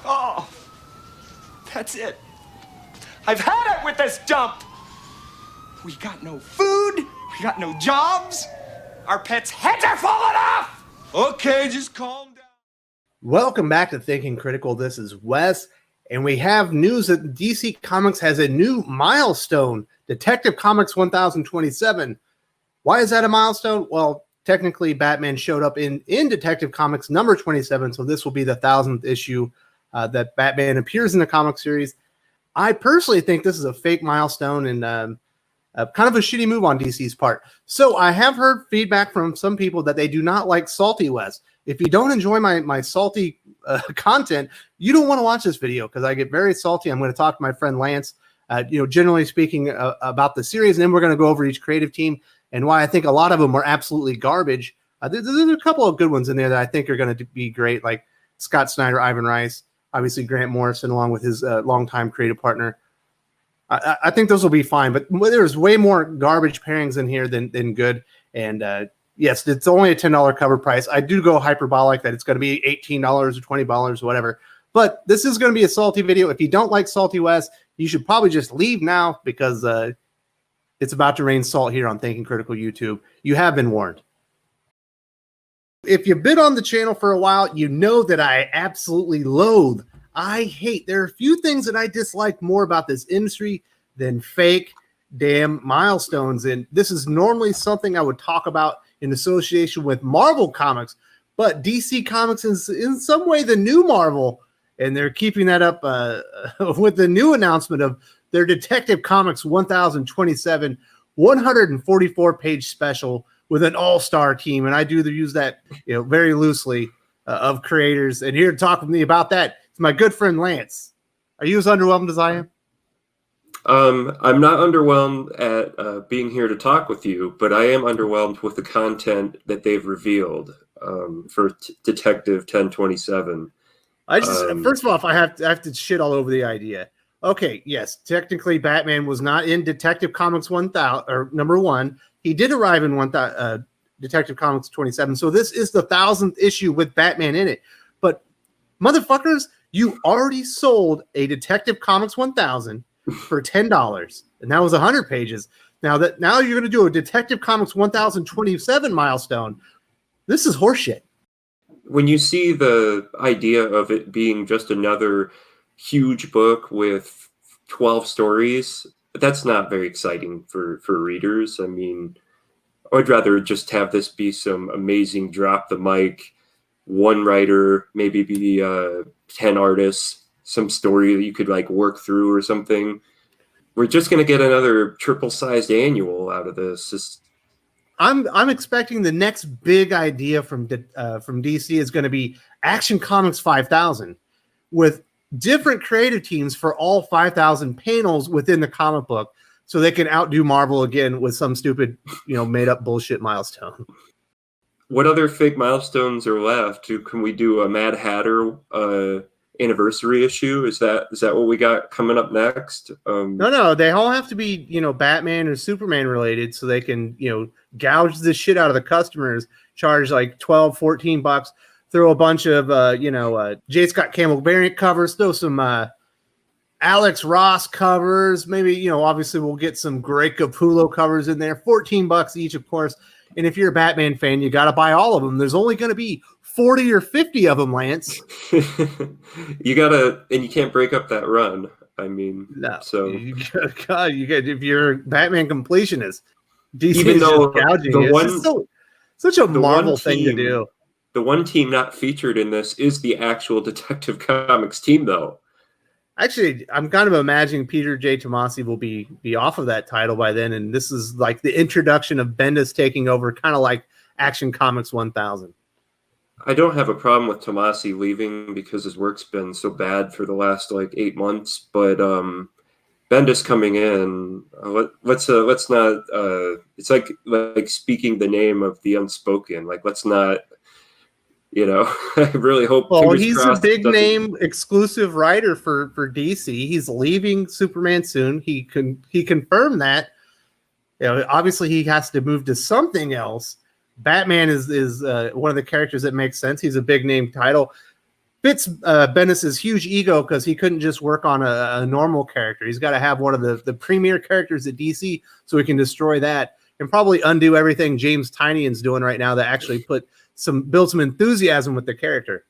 Oh, that's it. I've had it with this dump. We got no food. We got no jobs. Our pets' heads are falling off. Okay, just calm down. Welcome back to Thinking Critical. This is Wes, and we have news that DC Comics has a new milestone, Detective Comics 1027. Why is that a milestone? Well, technically, Batman showed up in Detective Comics number 27, so this will be the 1000th issue that Batman appears in the comic series. I personally think this is a fake milestone and kind of a shitty move on DC's part. So I have heard feedback from some people that they do not like salty Wes. If you don't enjoy my salty content, you don't want to watch this video because I get very salty. I'm going to talk to my friend Lance, generally speaking about the series, and then we're going to go over each creative team and why I think a lot of them are absolutely garbage. There's a couple of good ones in there that I think are going to be great, like Scott Snyder, Ivan Rice, obviously Grant Morrison, along with his longtime creative partner. I think those will be fine, but there's way more garbage pairings in here than good. And yes, it's only a $10 cover price. I do go hyperbolic that it's going to be $18 or $20 or whatever. But this is going to be a salty video. If you don't like Salty West, you should probably just leave now because it's about to rain salt here on Thinking Critical YouTube. You have been warned. If you've been on the channel for a while, you know that I absolutely loathe. I hate. There are a few things that I dislike more about this industry than fake damn milestones. And this is normally something I would talk about in association with Marvel Comics, but DC Comics is in some way the new Marvel, and they're keeping that up with the new announcement of their Detective Comics 1027 144-page special with an all-star team. And I do use that very loosely of creators. And here to talk with me about that is my good friend Lance. Are you as underwhelmed as I am? I'm not underwhelmed at being here to talk with you, but I am underwhelmed with the content that they've revealed for Detective 1027. First of all, I have to shit all over the idea. Okay, yes, technically Batman was not in Detective Comics 1000 or number 1. He did arrive in Detective Comics 27, so this is the 1000th issue with Batman in it. But motherfuckers, you already sold a Detective Comics 1000 for $10, and that was 100 pages. Now you're going to do a Detective Comics 1027 milestone. This is horseshit. When you see the idea of it being just another huge book with 12 stories, that's not very exciting for readers. I mean, I'd rather just have this be some amazing drop the mic, one writer, maybe be 10 artists, some story that you could like work through or something. We're just going to get another triple-sized annual out of this. I'm expecting the next big idea from DC is going to be Action Comics 5000 with different creative teams for all 5,000 panels within the comic book, so they can outdo Marvel again with some stupid, made up bullshit milestone. What other fake milestones are left? Can we do a Mad Hatter anniversary issue? Is that what we got coming up next? No, they all have to be Batman or Superman related, so they can gouge the shit out of the customers, charge like $12-14, throw a bunch of J. Scott Campbell variant covers, throw some Alex Ross covers, maybe obviously we'll get some Greg Capullo covers in there, $14 each, of course. And if you're a Batman fan, you got to buy all of them. There's only going to be 40 or 50 of them, Lance. You can't break up that run. I mean, no. So if you're a Batman completionist, DC even is though just gouging you. It's such a Marvel thing to do. The one team not featured in this is the actual Detective Comics team, though. Actually, I'm kind of imagining Peter J. Tomasi will be off of that title by then, and this is like the introduction of Bendis taking over, kind of like Action Comics 1000. I don't have a problem with Tomasi leaving because his work's been so bad for the last 8 months, but Bendis coming in, let's not. It's like speaking the name of the unspoken. Let's not. I really hope. Well, he's a big name exclusive writer for DC. He's leaving Superman soon. He confirmed that. Obviously he has to move to something else. Batman is one of the characters that makes sense. He's a big name title. fits Bendis's huge ego because he couldn't just work on a normal character. He's got to have one of the premier characters at DC so he can destroy that and probably undo everything James Tynion's doing right now that actually build some enthusiasm with the character.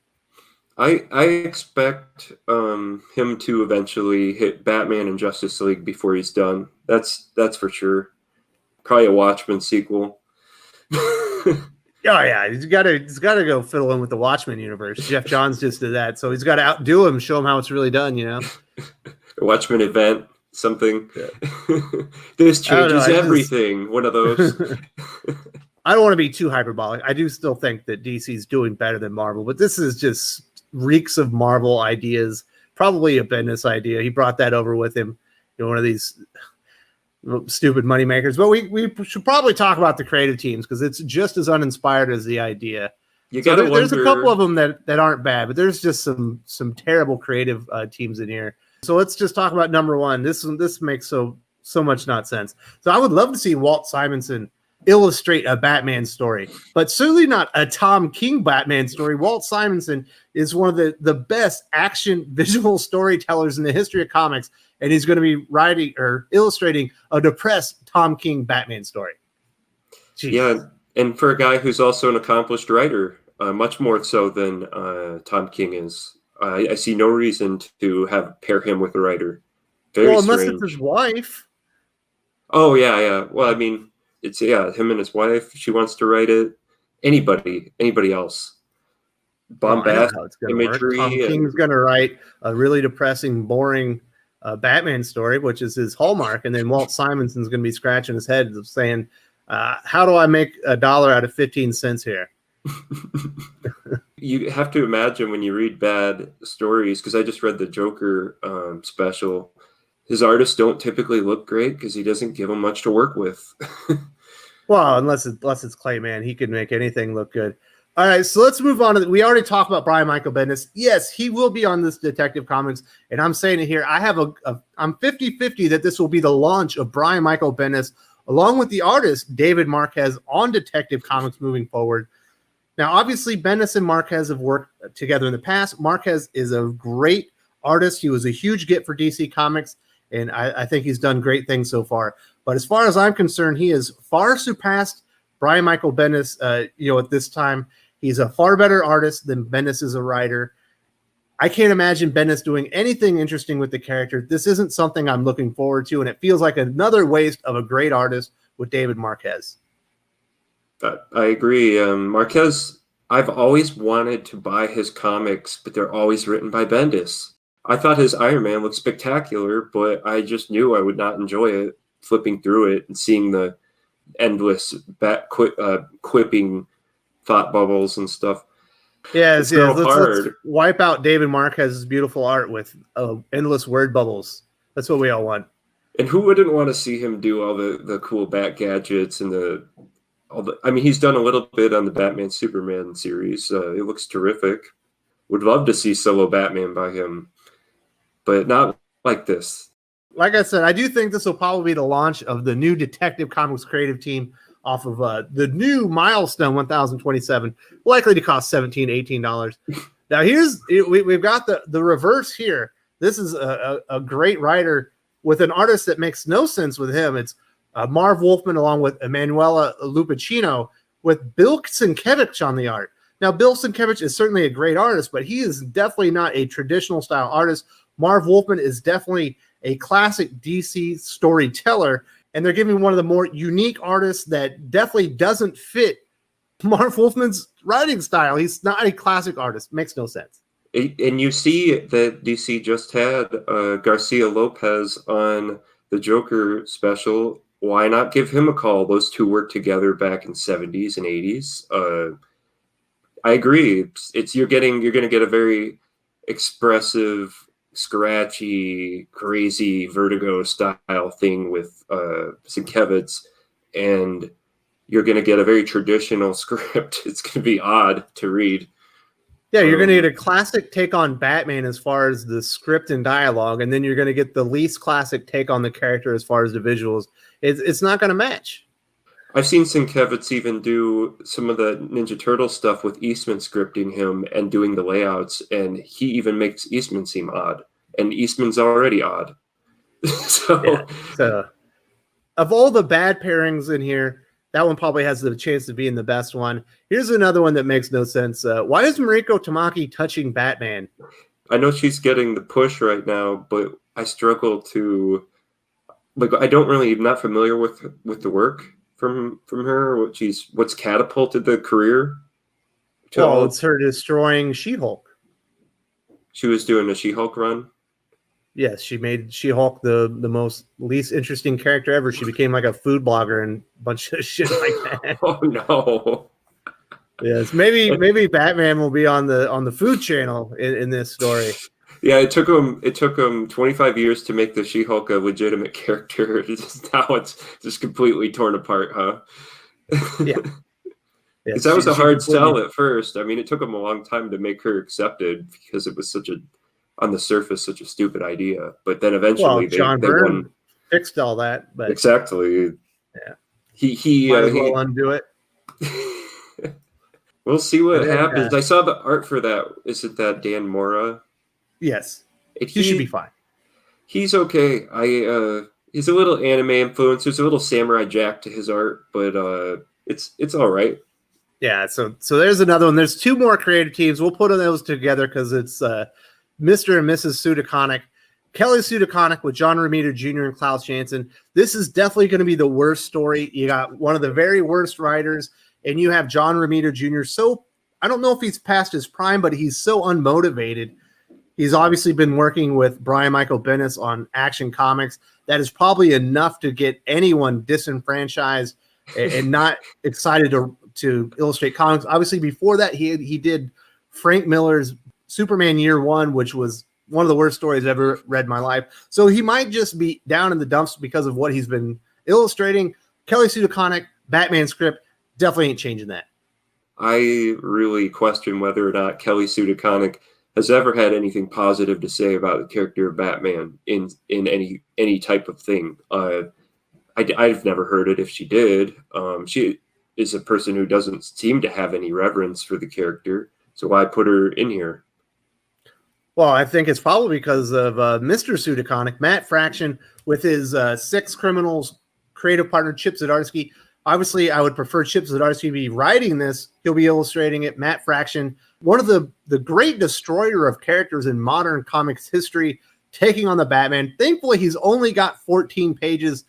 I expect him to eventually hit Batman and Justice League before he's done. That's for sure. Probably a Watchmen sequel. Oh yeah, he's got to go fiddle in with the Watchmen universe. Jeff Johns just did that, so he's got to outdo him, show him how it's really done. A Watchmen event, something. Yeah. This changes everything. One of those. I don't want to be too hyperbolic. I do still think that DC's doing better than Marvel, but this is just reeks of Marvel ideas. Probably a Bendis idea. He brought that over with him. One of these stupid money makers. But we should probably talk about the creative teams because it's just as uninspired as the idea. There's a couple of them that aren't bad, but there's just some terrible creative teams in here. So let's just talk about number one. This makes so much not sense. So I would love to see Walt Simonson illustrate a Batman story, but certainly not a Tom King Batman story. Walt Simonson is one of the best action visual storytellers in the history of comics, and he's going to be writing or illustrating a depressed Tom King Batman story. Jeez. Yeah, and for a guy who's also an accomplished writer, much more so than Tom King is, I see no reason to pair him with a writer. Unless it's his wife. Oh yeah. Well, I mean, it's him and his wife. She wants to write it. Anybody else. Bombast imagery. Tom King's going to write a really depressing, boring Batman story, which is his hallmark, and then Walt Simonson's going to be scratching his head saying, "How do I make $1 out of 15 cents here?" You have to imagine when you read bad stories, because I just read the Joker special. His artists don't typically look great because he doesn't give them much to work with. Well, unless it's Clayman, he can make anything look good. All right, so let's move on. We already talked about Brian Michael Bendis. Yes, he will be on this Detective Comics, and I'm saying it here. I'm 50-50 that this will be the launch of Brian Michael Bendis, along with the artist David Marquez, on Detective Comics moving forward. Now, obviously, Bendis and Marquez have worked together in the past. Marquez is a great artist. He was a huge get for DC Comics, and I think he's done great things so far. But as far as I'm concerned, he has far surpassed Brian Michael Bendis. At this time, he's a far better artist than Bendis is a writer. I can't imagine Bendis doing anything interesting with the character. This isn't something I'm looking forward to, and it feels like another waste of a great artist with David Marquez. I agree. Marquez, I've always wanted to buy his comics, but they're always written by Bendis. I thought his Iron Man looked spectacular, but I just knew I would not enjoy it, flipping through it and seeing the endless quipping thought bubbles and stuff. Let's wipe out David Marquez's beautiful art with endless word bubbles. That's what we all want. And who wouldn't want to see him do all the cool bat gadgets and I mean, he's done a little bit on the Batman Superman series. It looks terrific. Would love to see solo Batman by him, but not like this. Like I said, I do think this will probably be the launch of the new Detective Comics creative team off of the new Milestone 1027, likely to cost $17, $18. Now, we've got the reverse here. This is a great writer with an artist that makes no sense with him. It's Marv Wolfman along with Emanuela Lupacchino with Bill Sienkiewicz on the art. Now, Bill Sienkiewicz is certainly a great artist, but he is definitely not a traditional style artist. Marv Wolfman is definitely a classic DC storyteller, and they're giving one of the more unique artists that definitely doesn't fit Marv Wolfman's writing style. He's not a classic artist. Makes no sense. And you see that DC just had Garcia Lopez on the Joker special. Why not give him a call? Those two worked together back in 70s and 80s. I agree. You're going to get a very expressive, scratchy, crazy Vertigo style thing with Sienkiewicz, and you're going to get a very traditional script. It's going to be odd to read. Yeah, you're going to get a classic take on Batman as far as the script and dialogue, and then you're going to get the least classic take on the character as far as the visuals. It's not going to match. I've seen Sienkiewicz even do some of the Ninja Turtle stuff with Eastman scripting him and doing the layouts, and he even makes Eastman seem odd, and Eastman's already odd. Yeah. So, of all the bad pairings in here, that one probably has the chance of being the best one. Here's another one that makes no sense. Why is Mariko Tamaki touching Batman? I know she's getting the push right now, but I struggle to I don't really, I'm not familiar with the work from her. What's catapulted the career to Well, it's her destroying She-Hulk. She was doing a She-Hulk run. Yes, she made She-Hulk the most least interesting character ever. She became like a food blogger and a bunch of shit like that. Oh no. Yes, maybe Batman will be on the Food Channel in this story. Yeah, it took him 25 years to make the She-Hulk a legitimate character. Now it's just completely torn apart, huh? Yeah. Because that was a hard sell at first. I mean, it took him a long time to make her accepted because it was on the surface, such a stupid idea. But then eventually, John Byrne fixed all that. But exactly, yeah, he might as well undo it. We'll see what happens. I saw the art for that. Is it that Dan Mora? Yes, he should be fine. He's okay. He's a little anime influenced. There's a little Samurai Jack to his art, but it's all right. Yeah. So there's another one. There's two more creative teams. We'll put those together because it's Mr. and Mrs. Sudaconic. Kelly Sudaconic with John Romita Jr. and Klaus Janson. This is definitely going to be the worst story. You got one of the very worst writers, and you have John Romita Jr. So I don't know if he's past his prime, but he's so unmotivated. He's obviously been working with Brian Michael Bendis on Action Comics. That is probably enough to get anyone disenfranchised and not excited to illustrate comics. Obviously, before that, he did Frank Miller's Superman Year One, which was one of the worst stories I've ever read in my life. So he might just be down in the dumps because of what he's been illustrating. Kelly Sudaconic, Batman script, definitely ain't changing that. I really question whether or not Kelly Sudaconic has ever had anything positive to say about the character of Batman in any type of thing. I've never heard it if she did. She is a person who doesn't seem to have any reverence for the character, so why put her in here? Well, I think it's probably because of Mr. Sudaconic, Matt Fraction, with his Six Criminals creative partner, Chip Zdarsky. Obviously, I would prefer Chip Zdarsky be writing this. He'll be illustrating it. Matt Fraction, one of the great destroyer of characters in modern comics history, taking on the Batman. Thankfully, he's only got 14 pages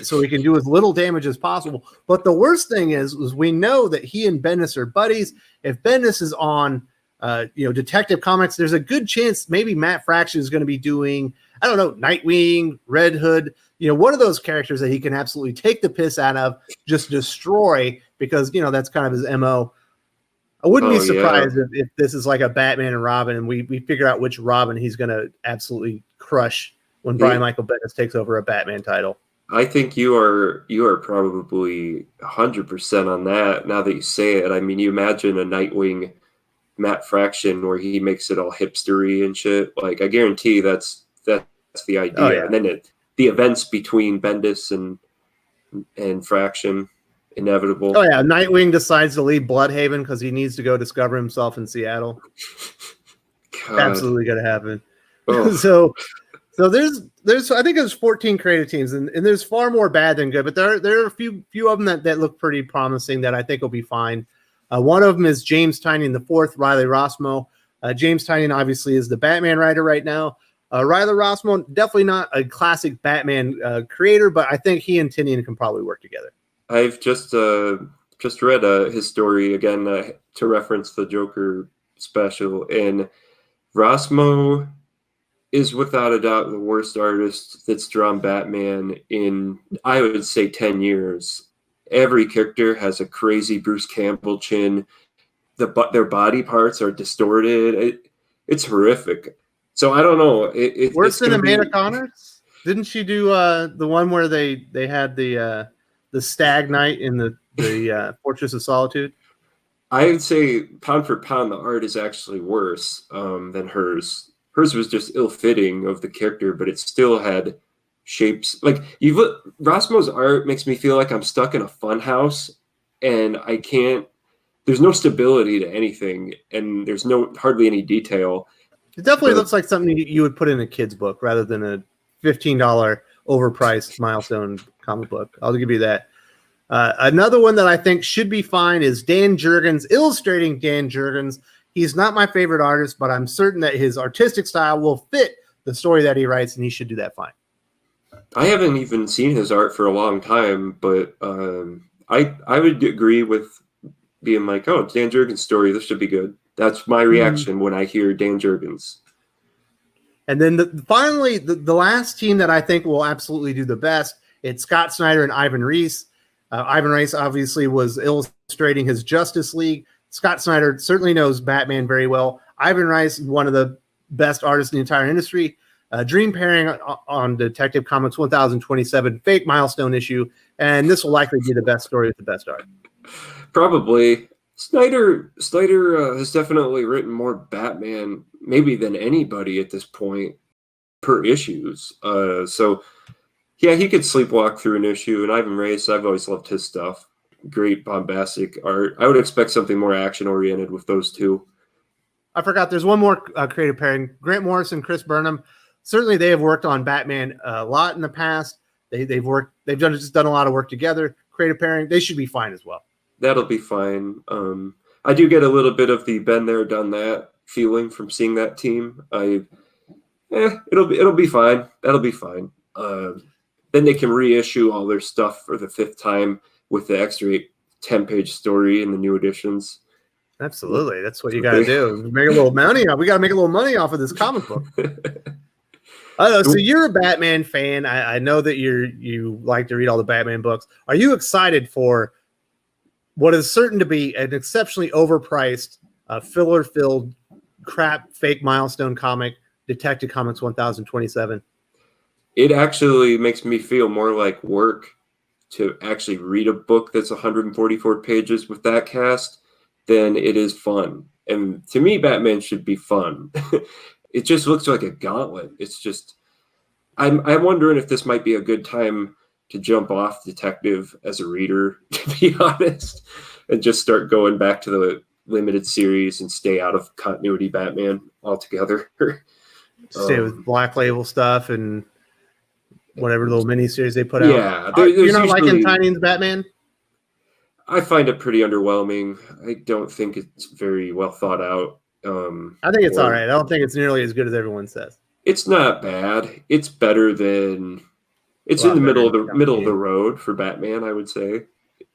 so he can do as little damage as possible. But the worst thing is we know that he and Bendis are buddies. If Bendis is on Detective Comics, there's a good chance maybe Matt Fraction is going to be doing, I don't know, Nightwing, Red Hood, one of those characters that he can absolutely take the piss out of, just destroy, because, that's kind of his MO. I wouldn't be surprised if this is like a Batman and Robin, and we figure out which Robin he's going to absolutely crush when Brian Michael Bendis takes over a Batman title. I think you are probably 100% on that now that you say it. I mean, you imagine a Nightwing Matt Fraction where he makes it all hipstery and shit. Like, I guarantee that's the idea. Oh, yeah. And then the events between Bendis and Fraction, inevitable. Oh yeah, Nightwing decides to leave Bloodhaven because he needs to go discover himself in Seattle. Absolutely going to happen. Oh. So there's I think there's 14 creative teams, and there's far more bad than good, but there are a few of them that look pretty promising that I think will be fine. One of them is James Tynion IV, Riley Rossmo. James Tynion obviously is the Batman writer right now. Riley Rossmo, definitely not a classic Batman creator, but I think he and Tynion can probably work together. I've just read his story again to reference the Joker special, and Rossmo is without a doubt the worst artist that's drawn Batman in, I would say, 10 years. Every character has a crazy Bruce Campbell chin. Their body parts are distorted. It's horrific. So I don't know. Worse than Amanda Connors? Didn't she do the one where they had the Stag Night in the Fortress of Solitude? I would say pound for pound, the art is actually worse than hers. Hers was just ill-fitting of the character, but it still had shapes. Like Rosmo's art makes me feel like I'm stuck in a fun house, and I can't. There's no stability to anything, and there's hardly any detail. It definitely looks like something you would put in a kid's book rather than a $15 overpriced Milestone comic book. I'll give you that. Another one that I think should be fine is Dan Jurgens, illustrating Dan Jurgens. He's not my favorite artist, but I'm certain that his artistic style will fit the story that he writes, and he should do that fine. I haven't even seen his art for a long time, but I would agree with being like, oh, Dan Jurgens' story, this should be good. That's my reaction when I hear Dan Jurgens. And then finally, the last team that I think will absolutely do the best, it's Scott Snyder and Ivan Reis. Ivan Reis obviously was illustrating his Justice League. Scott Snyder certainly knows Batman very well. Ivan Reis, one of the best artists in the entire industry. Dream pairing on Detective Comics 1027, fake milestone issue, and this will likely be the best story with the best art. Probably. Snyder has definitely written more Batman maybe than anybody at this point per issues. So yeah, he could sleepwalk through an issue. And Ivan Reis, I've always loved his stuff. Great bombastic art. I would expect something more action oriented with those two. I forgot there's one more creative pairing. Grant Morrison, Chris Burnham. Certainly they have worked on Batman a lot in the past. They've done a lot of work together. Creative pairing, they should be fine as well. That'll be fine. I do get a little bit of the been there, done that feeling from seeing that team. It'll be fine. That'll be fine. Then they can reissue all their stuff for the 5th time with the extra 10-page story in the new editions. Absolutely, that's what you got to do. Make a little money. We got to make a little money off of this comic book. I don't know. So you're a Batman fan. I know that you like to read all the Batman books. Are you excited for what is certain to be an exceptionally overpriced, filler-filled, crap, fake milestone comic, Detective Comics 1027? It actually makes me feel more like work to actually read a book that's 144 pages with that cast than it is fun. And to me, Batman should be fun. It just looks like a gauntlet. It's just, I'm wondering if this might be a good time to jump off Detective as a reader, to be honest, and just start going back to the limited series and stay out of continuity Batman altogether. Stay with Black Label stuff and whatever little miniseries they put out. Yeah. You're not liking Tynion's Batman? I find it pretty underwhelming. I don't think it's very well thought out. I think it's all right. I don't think it's nearly as good as everyone says. It's not bad. It's better than... It's in the middle of the road for Batman, I would say.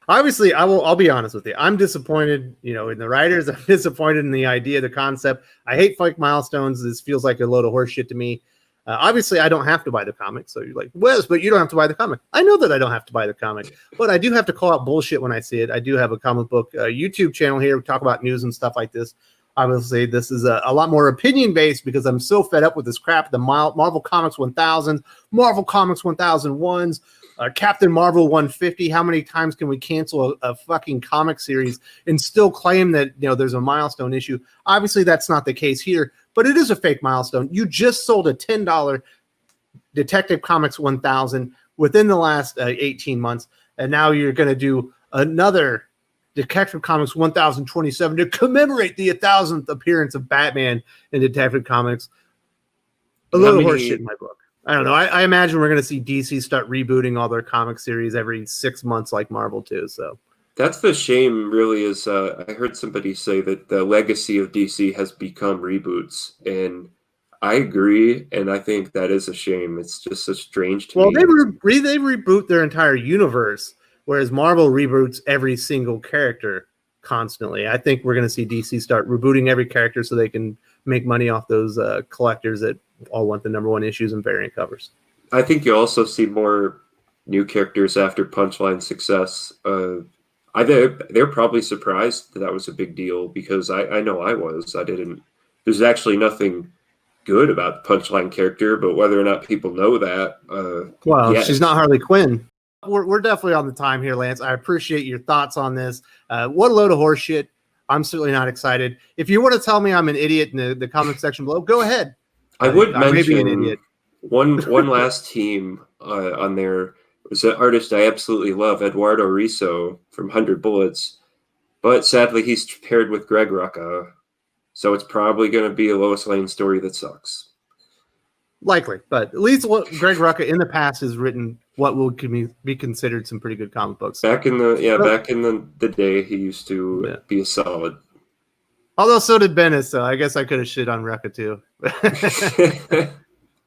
Obviously, I'll be honest with you. I'm disappointed, in the writers. I'm disappointed in the idea, the concept. I hate fake milestones. This feels like a load of horse shit to me. Obviously, I don't have to buy the comic. So you're like, Wes, but you don't have to buy the comic. I know that I don't have to buy the comic, but I do have to call out bullshit when I see it. I do have a comic book YouTube channel here. We talk about news and stuff like this. Obviously, this is a lot more opinion-based because I'm so fed up with this crap. The Marvel Comics 1000, Marvel Comics 1001s, Captain Marvel 150. How many times can we cancel a fucking comic series and still claim that there's a milestone issue? Obviously, that's not the case here, but it is a fake milestone. You just sold a $10 Detective Comics 1000 within the last 18 months, and now you're going to do another Detective Comics 1027 to commemorate the 1,000th appearance of Batman in Detective Comics. A little horse shit in my book. I don't know. I imagine we're going to see DC start rebooting all their comic series every 6 months like Marvel too. So that's the shame, really, is I heard somebody say that the legacy of DC has become reboots, and I agree, and I think that is a shame. It's just so strange to me. Well, they reboot their entire universe, whereas Marvel reboots every single character constantly. I think we're going to see DC start rebooting every character so they can make money off those collectors that all want the #1 issues and variant covers. I think you also see more new characters after Punchline's success. They're probably surprised that was a big deal because I know I was. There's actually nothing good about the Punchline character, but whether or not people know that. Yes. She's not Harley Quinn. We're definitely on the time here, Lance. I appreciate your thoughts on this. What a load of horse shit. I'm certainly not excited. If you want to tell me I'm an idiot in the comment section below, go ahead. I would mention, maybe an idiot. One last team on there was an artist I absolutely love, Eduardo Riso from 100 Bullets, but sadly he's paired with Greg Rucka, so it's probably going to be a Lois Lane story that sucks. Likely, but at least what Greg Rucka in the past has written what will be considered some pretty good comic books. Back in the day, he used to be a solid. Although so did Bendis, so I guess I could have shit on Rucka too.